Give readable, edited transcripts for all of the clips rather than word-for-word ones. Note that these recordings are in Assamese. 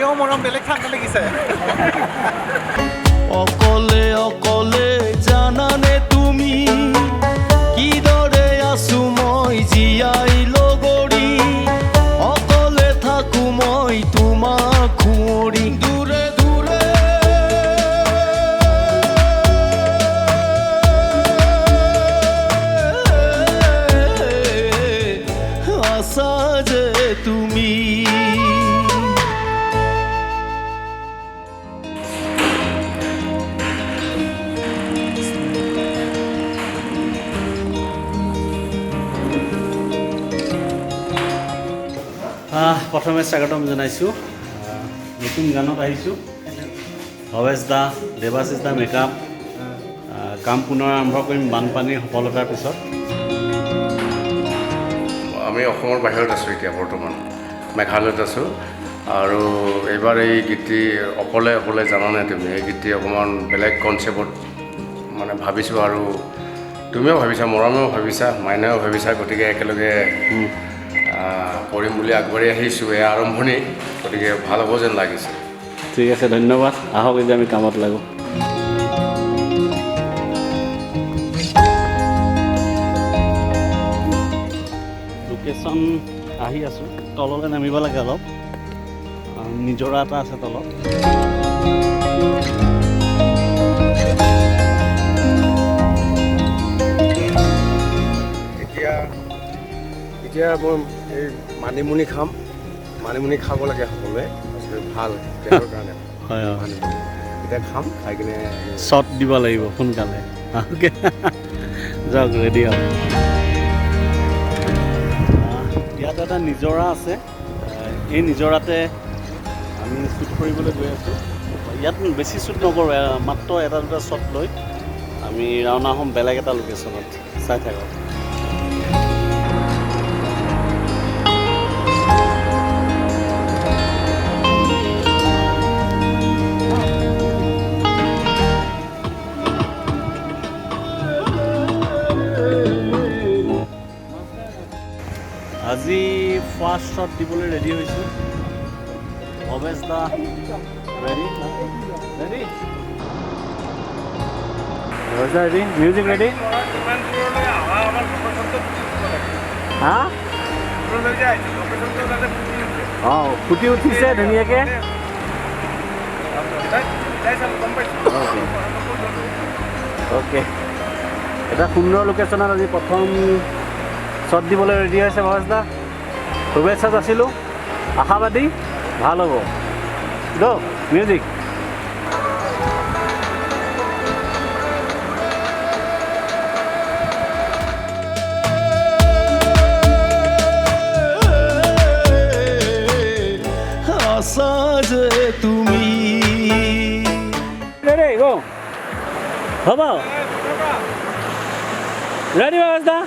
এও মৰম বেলেগ ঠাণ্ডা লাগিছে অকলে অকলে জানানে তুমি কিদৰে আছো মই জীয়াই লগৰী অকলে থাকো মই তোমাক খুঁৱৰি দূৰে দূৰে আছা যে তুমি প্ৰথমে স্বাগতম জনাইছোঁ নতুন গানত আহিছোঁ ভৱেশ দা দেৱাশিষ দা মেকআপ কাম পুনৰ আৰম্ভ কৰিম বানপানীৰ সফলতাৰ পিছত আমি অসমৰ বাহিৰত আছোঁ এতিয়া বৰ্তমান মেঘালয়ত আছোঁ আৰু এইবাৰ এই গীতটি অকলে অকলে জানানে তুমি এই গীতটি অকণমান বেলেগ কনচেপ্টত মানে ভাবিছোঁ আৰু তুমিও ভাবিছা মৰমেও ভাবিছা মাইনাও ভাবিছা গতিকে একেলগে কৰিম বুলি আগবাঢ়ি আহিছোঁ এয়া আৰম্ভণি গতিকে ভাল হ'ব যেন লাগিছে ঠিক আছে ধন্যবাদ আহক এতিয়া আমি কামত লাগোঁ লোকেশ্যন আহি আছোঁ তললৈ নামিব লাগে অলপ নিজৰা এটা আছে তলত এতিয়া মই এই মানিমুনি খাম মানিমুনি খাব লাগে সকলোৱে ভাল দেহৰ কাৰণে হয় এতিয়া খাম খাই কিনে শ্বট দিব লাগিব সোনকালে যাওক ৰেডি হ'ব ইয়াত এটা নিজৰা আছে এই নিজৰাতে আমি শ্বুট কৰিবলৈ গৈ আছোঁ ইয়াত বেছি শ্বুট নকৰোঁ মাত্ৰ এটা দুটা শ্বট লৈ আমি ৰাওনা হ'ম বেলেগ এটা লোকেশ্যনত চাই থাকক আজি ফাৰ্ষ্ট শ্বট দিবলৈ ৰেডি হৈছোঁ ভৱেশ দা ৰেডি ৰেডি ভৱেশ দা ৰেডি মিউজিক ৰেডি হা অঁ ফুটি উঠিছে ধুনীয়াকৈ অ'কে এটা সুন্দৰ লোকেশ্যনত আজি প্ৰথম শ্বট দিবলৈ ৰেডি হৈছে ভৱেশ দা শুভেচ্ছা যাচিলোঁ আশাবাদী ভাল হ'ব গ' মিউজিক আছা যে তুমি ৰেডি গ' হ'ব ৰেডি ভৱেশ দা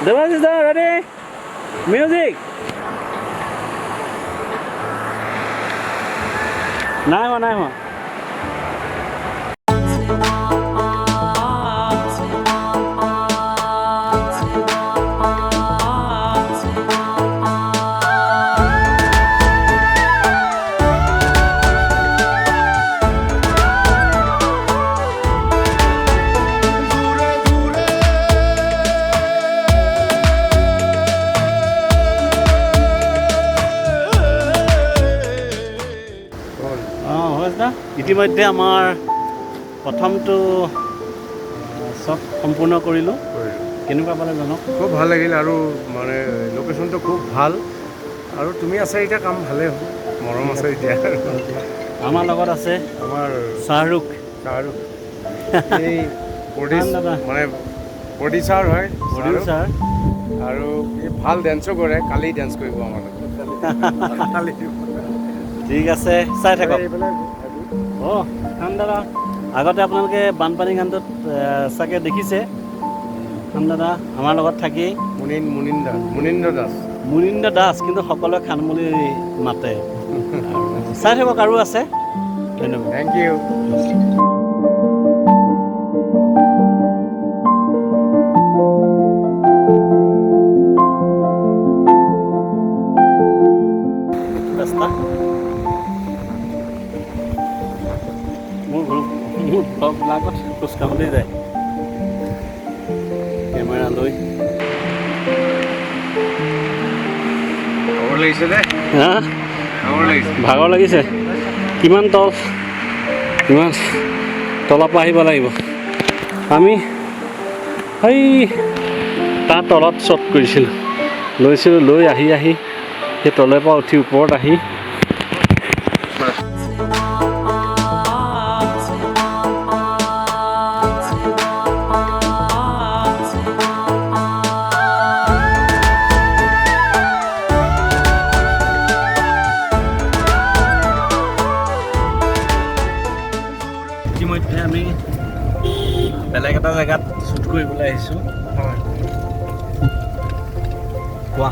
Device is there, ready? Music! Naima. ইতিমধ্যে আমাৰ প্ৰথমটো শ্বট সম্পূৰ্ণ কৰিলোঁ কেনেকুৱা পালে জানক খুব ভাল লাগিল আৰু মানে লোকেশ্যনটো খুব ভাল আৰু তুমি আছা এতিয়া কাম ভালেই হ'ব মৰম আছে এতিয়া আমাৰ লগত আছে আমাৰ শ্বাহৰুখ এই মানে প্ৰডিউচাৰ হয় প্ৰডিউচাৰ আৰু ভাল ডেন্সো কৰে কালি ডেন্স কৰিব আমাৰ লগত ঠিক আছে চাই থাকক অঁ দাদা আগতে আপোনালোকে বানপানী গানটোত চাগে দেখিছে দাদা আমাৰ লগত থাকি মুনীন্দ্ৰ দাস কিন্তু সকলোৱে খান বুলি মাতে চাই থাকক আৰু আছে ধন্যবাদ থেংক ইউ সববিলাকত খোজ কাঢ়োঁতেই যায় কেমেৰা লৈ হা ভাগৰ লাগিছে কিমান তলৰ পৰা আহিব লাগিব আমি এই তাৰ তলত শ্বট লৈছিলোঁ লৈ আহি সেই তলৰ পৰা উঠি ওপৰত আহি ইতিমধ্যে আমি বেলেগ এটা জেগাত শ্বুট কৰিবলৈ আহিছোঁ কোৱা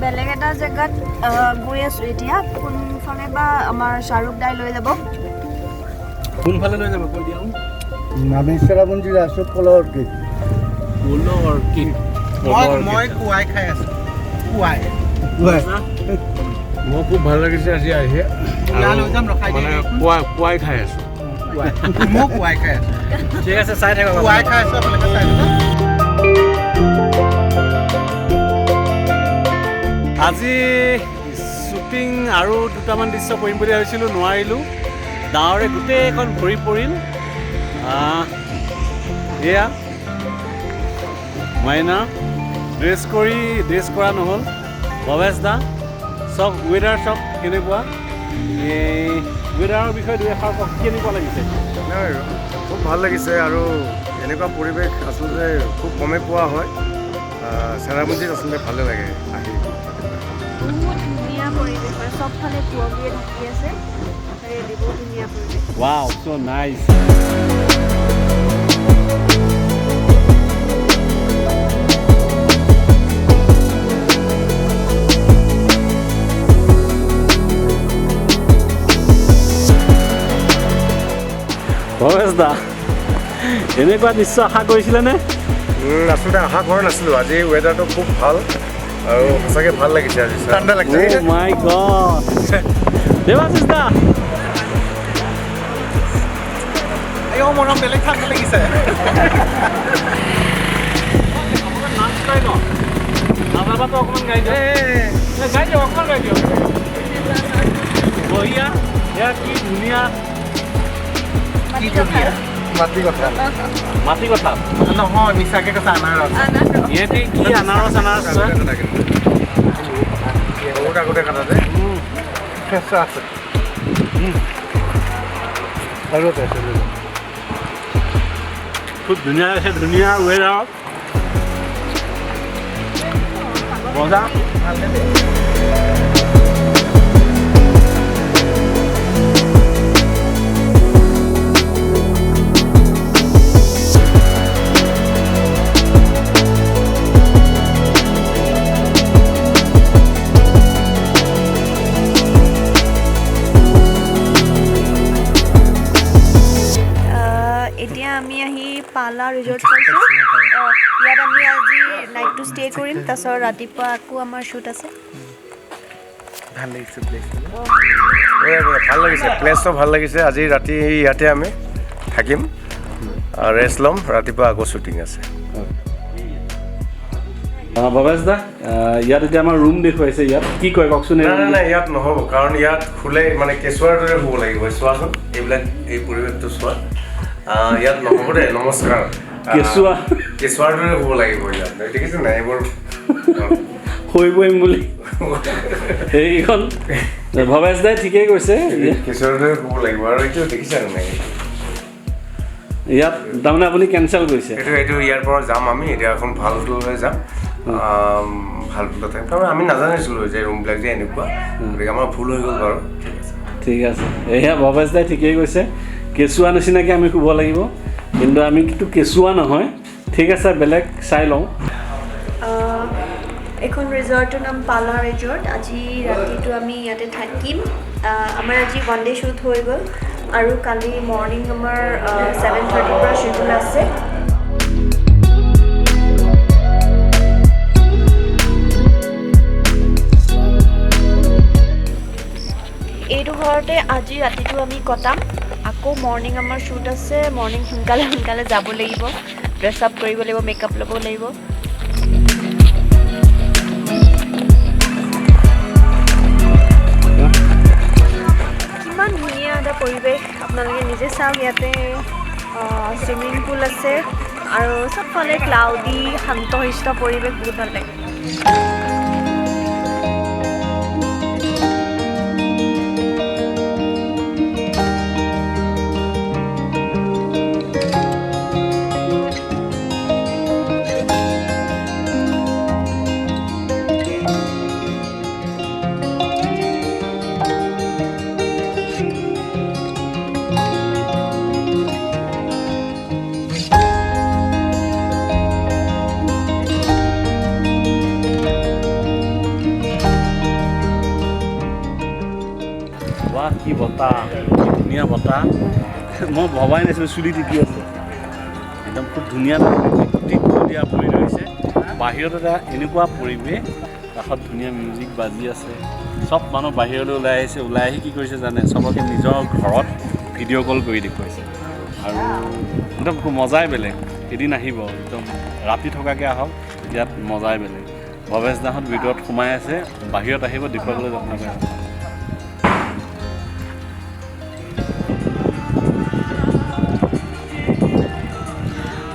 বেলেগ এটা জেগাত গৈ আছোঁ এতিয়া কোনফালে বা আমাৰ শ্বাহৰুখ দাই লৈ যাব কোনফালে লৈ যাব কৈ দিয়া আমি চেৰাপুঞ্জীত আছোঁ পলৰ অৰ্কিড মই কুৱাই খাই আছোঁ মোৰ খুব ভাল লাগিছে আজি আহি মানে পুৱাই খাই আছোঁ মই কুৱাই খাই আছোঁ ঠিক আছে চাই থাকক কুৱাই খাই আছোঁ আপোনালোকে চাই থাকক আজি শ্বুটিং আৰু দুটামান দৃশ্য কৰিম বুলি ভাবিছিলোঁ নোৱাৰিলোঁ ডাৱৰে গোটেইখন ভৰি পৰিল এয়া মাইনা ড্ৰেছ কৰা নহ'ল ভৱেশ দা চব ৱেডাৰ চব কেনেকুৱা এই ৱেডাৰৰ বিষয়ে দুই এষাৰ কওক কেনেকুৱা লাগিছে খুব ভাল লাগিছে আৰু এনেকুৱা পৰিৱেশ আচলতে খুব কমেই পোৱা হয় চেৰাপুঞ্জীত আচলতে ভালে লাগে আহি বহুত ধুনীয়া পৰিৱেশ হয় চবফালে কুঁৱলীয়ে ঢাকি আছে বহুত ধুনীয়া পৰিৱেশ ৱাও so nice ভৱেশ দা এনেকুৱা দৃশ্য আশা কৰিছিলেনে আচলতে আশা কৰা নাছিলোঁ আজি ৱেডাৰটো খুব ভাল আৰু সঁচাকৈ ভাল লাগিছে আজি ঠাণ্ডা লাগিছে Oh my God দেৱাশিষ দা এই মৰম বেলেগ ঠাণ্ডা লাগিছে অকণমান গাই দিয়ক বঢ়িয়া এয়া কি ধুনীয়া মাটি কথা নহয় মিছাকে কথা আনাৰস ইহঁতে কি আনাৰস বহুত আগতে কাটা যে কেঁচা আছে আৰু এটা আছে খুব ধুনীয়া আছে ধুনীয়া ৱেডাৰ মজা এতিয়া আমি আহি পালা ৰিজৰ্ট পাইছোঁ ইয়াত আমি আজি নাইটটো ষ্টে কৰিম তাৰপিছত ৰাতিপুৱা আকৌ আমাৰ শ্বুট আছে ভাল লাগিছে প্লেচটো ভাল লাগিছে প্লেচটো ভাল লাগিছে আজি ৰাতি ইয়াতে আমি থাকিম ৰেষ্ট ল'ম ৰাতিপুৱা আকৌ শ্বুটিং আছে ভৱেশ দা ইয়াত এতিয়া আমাৰ ৰুম দেখুৱাইছে ইয়াত কি কয় কওকচোন নাই ইয়াত নহ'ব কাৰণ ইয়াত খুলে মানে কেঁচুৱাৰ দৰে হ'ব লাগিব চোৱাচোন এইবিলাক এই পৰিৱেশটো চোৱা ইয়াত নহ'ব দেই নমস্কাৰ কেঁচুৱাৰ দৰে হ'ব লাগিব ইয়াত দেখিছে নাই এইবোৰ হৈ পৰিম বুলি সেইখন ভৱেশ দাই ঠিকেই কৈছে কেঁচুৱাৰ দৰে হ'ব লাগিব আৰু এইটো দেখিছে নাই ইয়াত তাৰমানে আপুনি কেঞ্চেল কৰিছে এইটো ইয়াৰ পৰা যাম আমি এতিয়া এখন ভাল হোটেললৈ যাম ভাল হোটেলত থাকিম তাৰমানে আমি নাজানিছিলোঁ যে ৰুমবিলাক যে এনেকুৱা গতিকে আমাৰ ভুল হৈ গ'ল বাৰু ঠিক আছে এয়া ভৱেশ দাই ঠিকেই কৈছে কেঁচুৱা নিচিনাকৈ আমি শুব লাগিব কিন্তু আমি কিন্তু কেঁচুৱা নহয় ঠিক আছে বেলেগ চাই লওঁ এখন ৰিজৰ্টৰ নাম পালা ৰিজৰ্ট আজি ৰাতিটো আমি ইয়াতে থাকিম আমাৰ আজি ওৱান ডে শ্বুট হৈ গ'ল আৰু কালি মৰ্ণিং আমাৰ 7:30 পৰা শ্বিডিউল আছে এইটো ঘৰতে আজি ৰাতিটো আমি কটাম আকৌ মৰ্ণিং আমাৰ শ্বুট আছে মৰ্ণিং সোনকালে যাব লাগিব ড্ৰেছ আপ কৰিব লাগিব মেকআপ ল'ব লাগিব কিমান ধুনীয়া এটা পৰিৱেশ আপোনালোকে নিজে চাওক ইয়াতে চুইমিং পুল আছে আৰু চবফালে ক্লাউডি শান্তশিষ্ট পৰিৱেশ বহুত ভাল লাগে বাহ কি বতাহ কি ধুনীয়া বতাহ মই ভবাই নাছিলোঁ চুলি টিকি আছে একদম খুব ধুনীয়া দিয়া পৰি ৰৈছে বাহিৰত এটা এনেকুৱা পৰিৱেশ কাষত ধুনীয়া মিউজিক বাজি আছে চব মানুহ বাহিৰলৈ ওলাই আহিছে ওলাই আহি কি কৰিছে জানে চবকে নিজৰ ঘৰত ভিডিঅ' কল কৰি দেখুৱাইছে আৰু একদম মজাই বেলেগ এদিন আহিব একদম ৰাতি থকাকৈ আহক ইয়াত মজাই বেলেগ ভৱেশ দাহঁত ভিতৰত সোমাই আছে বাহিৰত আহিব দেখুৱাবলৈ যত্ন কৰে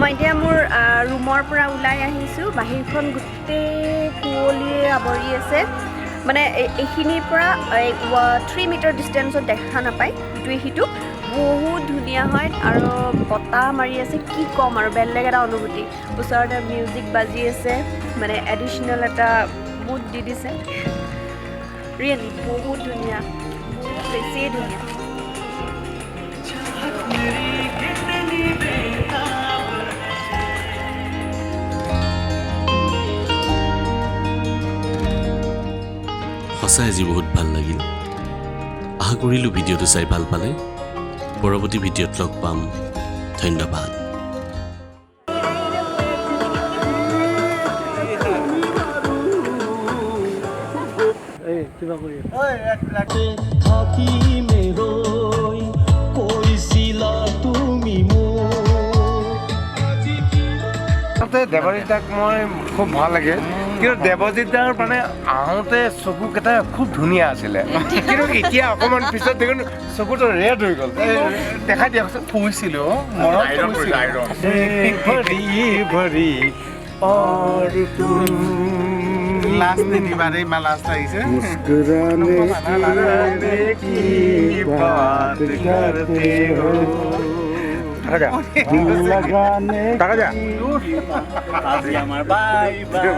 মই এতিয়া মোৰ ৰুমৰ পৰা ওলাই আহিছোঁ বাহিৰখন গোটেই কুঁৱলীয়ে আৱৰি আছে মানে এইখিনিৰ পৰা 3 মিটাৰ ডিষ্টেঞ্চত দেখা নাপায় ইটোৱে সিটো বহুত ধুনীয়া হয় আৰু বতাহ মাৰি আছে কি ক'ম আৰু বেলেগ এটা অনুভূতি ওচৰতে মিউজিক বাজি আছে মানে এডিশ্যনেল এটা মুড দি দিছে ৰিয়েলি বহুত ধুনীয়া বহুত বেছিয়ে ধুনীয়া সঁচাই আজি বহুত ভাল লাগিল আশা কৰিলোঁ ভিডিঅ'টো চাই ভাল পালে পৰৱৰ্তী ভিডিঅ'ত লগ পাম ধন্যবাদ থাকিমে ৰৈ কৈছিলা তুমি মোক দেৱজিতাক মই খুব ভাল লাগে কিন্তু দেৱজিতাৰ মানে আহোঁতে চকুকেইটা খুব ধুনীয়া আছিলে কিন্তু এতিয়া অকণমান পিছত দেখোন চকুটো ৰেড হৈ গ'ল দেখাই দিয়কচোন ফুৰিছিলোঁ ভৰি লাষ্ট নিদিবাৰে ইমান লাষ্ট লাগিছে আজি আমাৰ বাই বাই